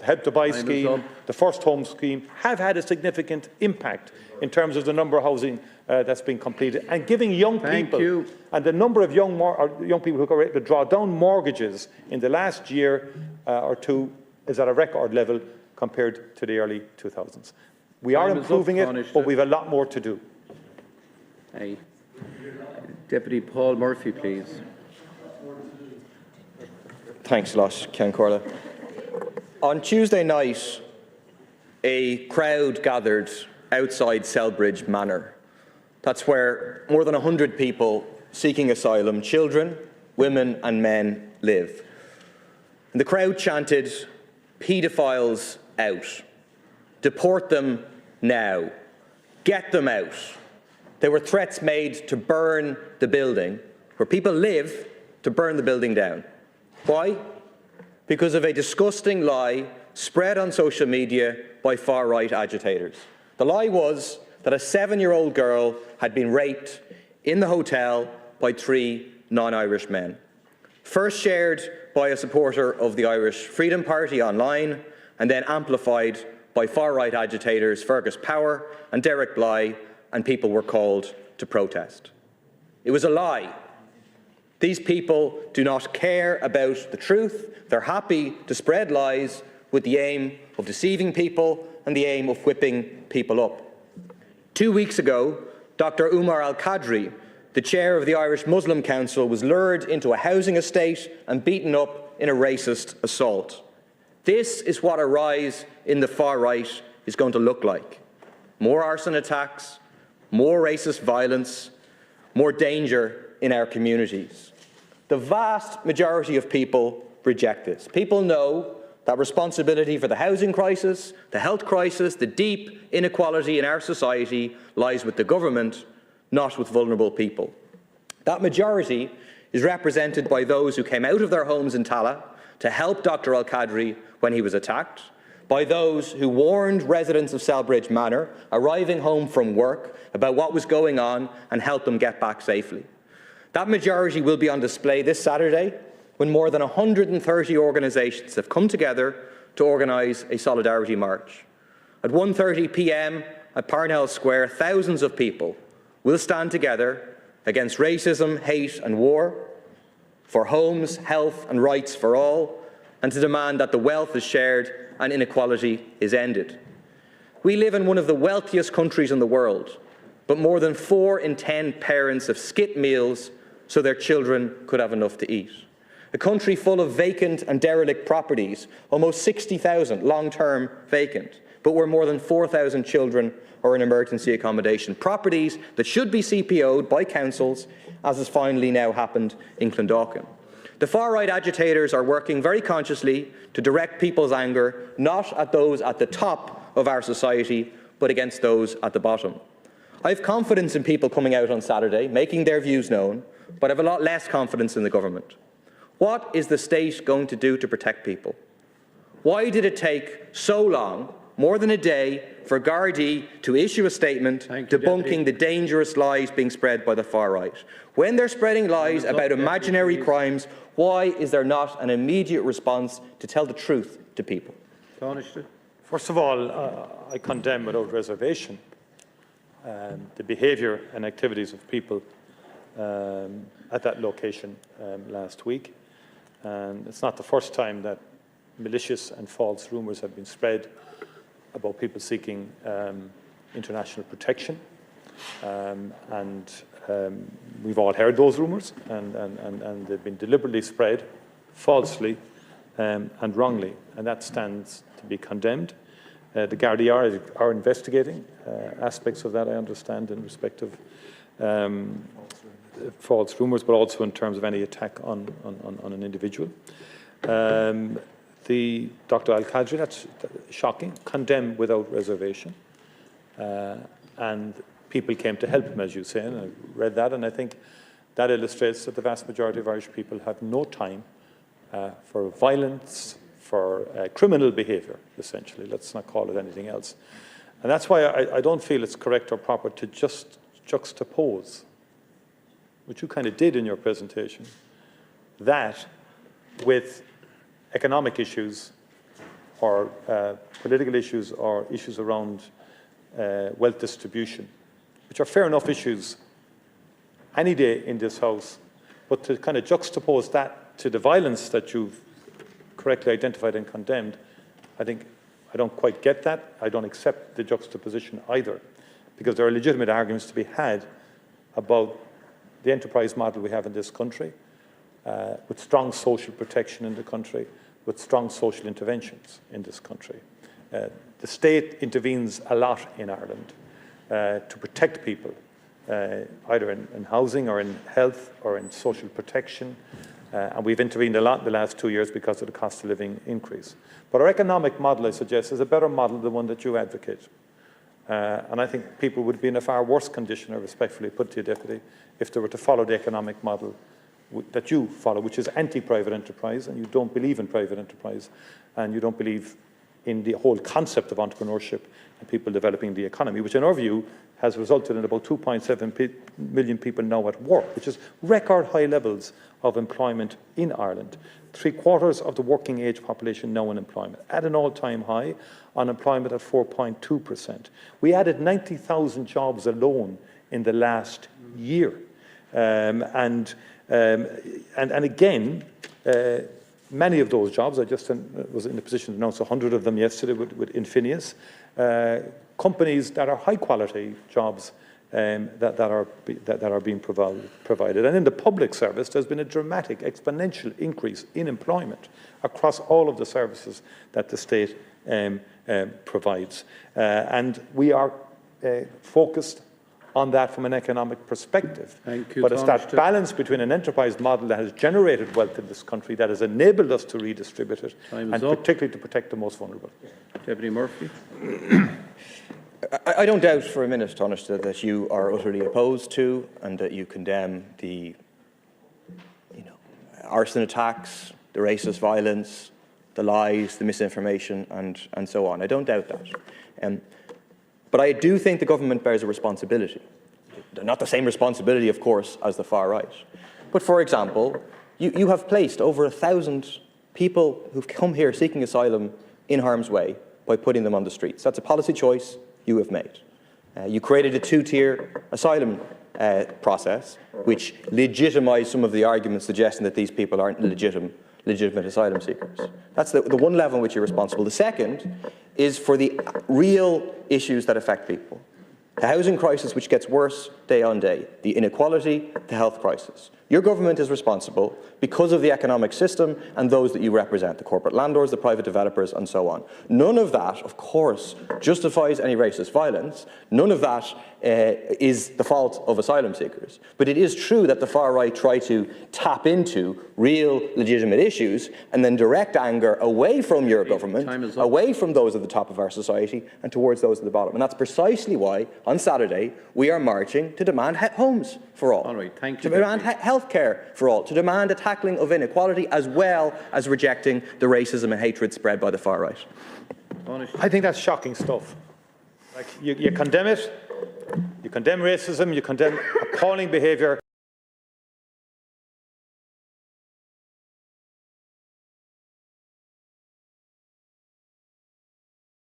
the Help to Buy scheme, the First Home scheme, have had a significant impact in terms of the number of housing that's been completed, and giving young people, and the number of young people who are able to draw down mortgages in the last year or two is at a record level compared to the early 2000s. We are improving it, but we have a lot more to do. Aye. Deputy Paul Murphy, please. Thanks a lot, Ken Corla. On Tuesday night, a crowd gathered outside Selbridge Manor. That's where more than 100 people seeking asylum, children, women and men, live. And the crowd chanted, "Paedophiles out. Deport them now. Get them out." There were threats made to burn the building where people live, to burn the building down. Why? Because of a disgusting lie spread on social media by far-right agitators. The lie was that a 7-year-old girl had been raped in the hotel by 3 non-Irish men. First shared by a supporter of the Irish Freedom Party online, and then amplified by far-right agitators Fergus Power and Derek Bly, and people were called to protest. It was a lie. These people do not care about the truth. They're happy to spread lies with the aim of deceiving people and the aim of whipping people up. 2 weeks ago, Dr. Umar Al-Qadri, the chair of the Irish Muslim Council, was lured into a housing estate and beaten up in a racist assault. This is what a rise in the far right is going to look like. More arson attacks, more racist violence, more danger in our communities. The vast majority of people reject this. People know that responsibility for the housing crisis, the health crisis, the deep inequality in our society lies with the government, not with vulnerable people. That majority is represented by those who came out of their homes in Tallaght to help Dr. Al-Qadri when he was attacked, by those who warned residents of Selbridge Manor arriving home from work about what was going on and helped them get back safely. That majority will be on display this Saturday when more than 130 organisations have come together to organise a solidarity march. At 1:30 p.m. at Parnell Square, thousands of people will stand together against racism, hate and war, for homes, health and rights for all, and to demand that the wealth is shared and inequality is ended. We live in one of the wealthiest countries in the world, but more than 4 in 10 parents have skipped meals so their children could have enough to eat. A country full of vacant and derelict properties, almost 60,000 long-term vacant, but where more than 4,000 children are in emergency accommodation. Properties that should be CPO'd by councils, as has finally now happened in Clondalkin. The far-right agitators are working very consciously to direct people's anger not at those at the top of our society, but against those at the bottom. I have confidence in people coming out on Saturday, making their views known, but I have a lot less confidence in the government. What is the state going to do to protect people? Why did it take so long, more than a day, for Gardaí to issue a statement debunking the dangerous lies being spread by the far right? When they're spreading lies about imaginary crimes, why is there not an immediate response to tell the truth to people? First of all, I condemn without reservation the behaviour and activities of people at that location last week. And it's not the first time that malicious and false rumours have been spread about people seeking international protection. We've all heard those rumours, and they've been deliberately spread falsely and wrongly, and that stands to be condemned. The Gardaí are investigating aspects of that, I understand, in respect of false rumours, but also in terms of any attack on an individual. The Dr. Al-Qadri, that's shocking, condemned without reservation. And people came to help him, as you say, and I read that, and I think that illustrates that the vast majority of Irish people have no time for violence, for criminal behaviour, essentially. Let's not call it anything else. And that's why I don't feel it's correct or proper to just juxtapose, which you kind of did in your presentation, that with economic issues or political issues or issues around wealth distribution, which are fair enough issues any day in this House, but to kind of juxtapose that to the violence that you've correctly identified and condemned, I don't quite get that. I don't accept the juxtaposition either, because there are legitimate arguments to be had about the enterprise model we have in this country, with strong social protection in the country, with strong social interventions in this country. The state intervenes a lot in Ireland to protect people, either in housing or in health or in social protection, and we've intervened a lot in the last 2 years because of the cost of living increase. But our economic model, I suggest, is a better model than the one that you advocate. And I think people would be in a far worse condition, I respectfully put to you, Deputy, if they were to follow the economic model that you follow, which is anti-private enterprise, and you don't believe in private enterprise, and you don't believe in the whole concept of entrepreneurship and people developing the economy, which in our view has resulted in about 2.7 million people now at work, which is record high levels of employment in Ireland. 3/4 of the working age population now in employment, at an all-time high, unemployment at 4.2%. We added 90,000 jobs alone in the last year. And again, many of those jobs, I just was in a position to announce 100 of them yesterday with Infinius, companies that are high-quality jobs that are being provided. And in the public service, there's been a dramatic, exponential increase in employment across all of the services that the state provides. And we are focused on that from an economic perspective. But it's that balance between an enterprise model that has generated wealth in this country, that has enabled us to redistribute it, and particularly to protect the most vulnerable. Deputy Murphy. I don't doubt for a minute, Taoiseach, that you are utterly opposed to and that you condemn the arson attacks, the racist violence, the lies, the misinformation, and so on. I don't doubt that. But I do think the government bears a responsibility. Not the same responsibility, of course, as the far right. But, for example, you have placed over 1,000 people who've come here seeking asylum in harm's way by putting them on the streets. That's a policy choice you have made. You created a two-tier asylum process, which legitimised some of the arguments suggesting that these people aren't legitimate asylum seekers. That's the one level in which you're responsible. The second is for the real issues that affect people. The housing crisis, which gets worse day on day, the inequality, the health crisis. Your government is responsible because of the economic system and those that you represent, the corporate landlords, the private developers, and so on. None of that, of course, justifies any racist violence. None of that is the fault of asylum seekers. But it is true that the far right try to tap into real legitimate issues and then direct anger away from your government, away from those at the top of our society and towards those at the bottom. And that's precisely why, on Saturday, we are marching to demand homes for all. All right, thank you. To demand health care for all, to demand a tackling of inequality, as well as rejecting the racism and hatred spread by the far right. I think that's shocking stuff. Like, you condemn it, you condemn racism, you condemn appalling behaviour.